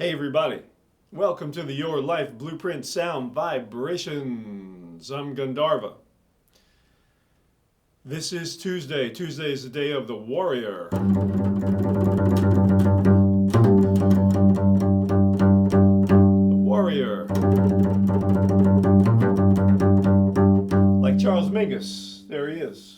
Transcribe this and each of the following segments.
Hey everybody, welcome to the Your Life Blueprint Sound Vibrations. I'm Gandharva. This is Tuesday. Tuesday is the day of the warrior. The warrior. Like Charles Mingus, there he is.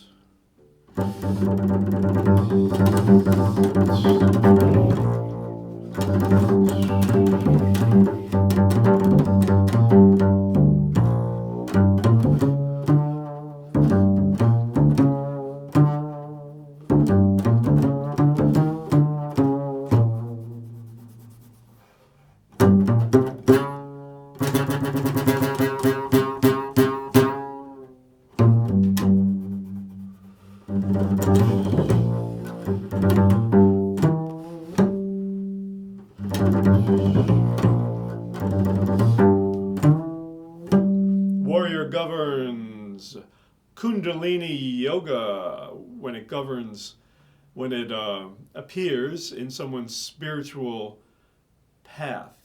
Warrior governs Kundalini yoga when it appears in someone's spiritual path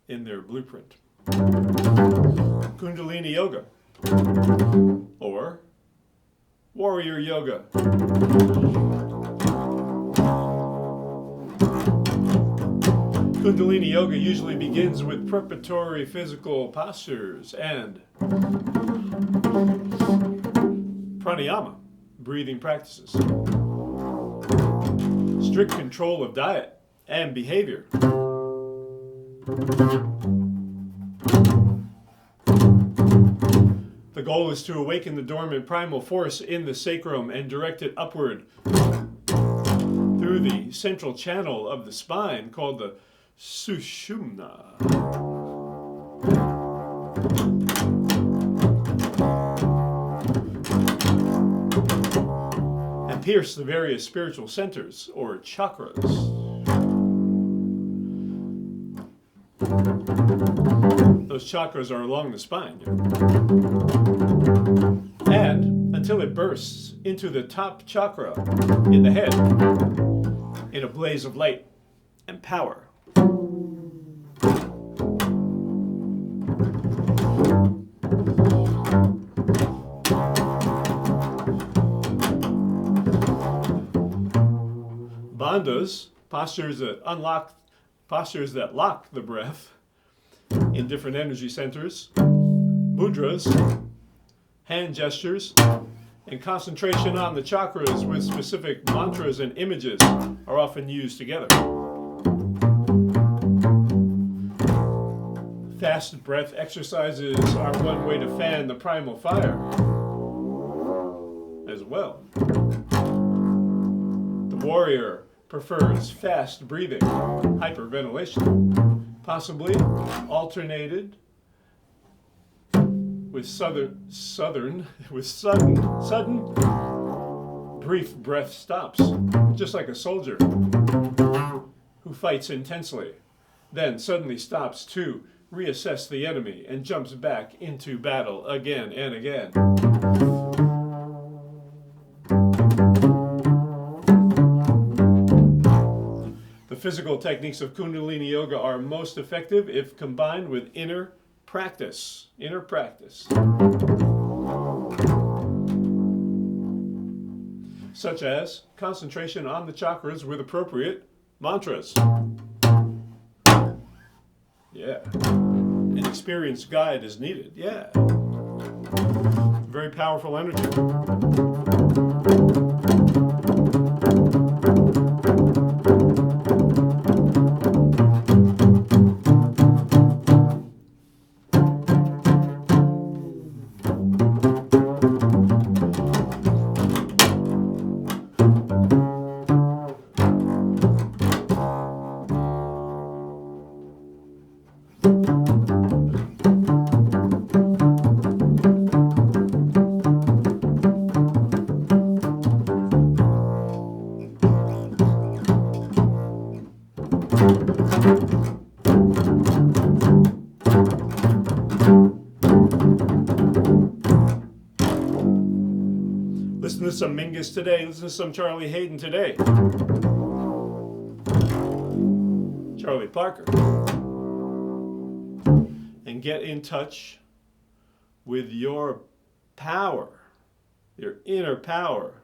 in their blueprint. Kundalini yoga or warrior yoga. Kundalini yoga usually begins with preparatory physical postures and pranayama, breathing practices, strict control of diet and behavior, the goal is to awaken the dormant primal force in the sacrum and direct it upward through the central channel of the spine called the Sushumna. And pierce the various spiritual centers or chakras. Those chakras are along the spine. And until it bursts into the top chakra in the head in a blaze of light and power. Bandhas, postures that lock the breath in different energy centers, mudras, hand gestures, and concentration on the chakras with specific mantras and images are often used together. Fast breath exercises are one way to fan the primal fire as well. The warrior prefers fast breathing, hyperventilation, possibly alternated with sudden brief breath stops, just like a soldier who fights intensely, then suddenly stops to reassess the enemy and jumps back into battle again and again. The physical techniques of Kundalini yoga are most effective if combined with inner practice. Such as concentration on the chakras with appropriate mantras. Yeah. An experienced guide is needed. Yeah. Very powerful energy. Listen to some Mingus today. Listen to some Charlie Hayden today. Charlie Parker, and get in touch with your power, your inner power,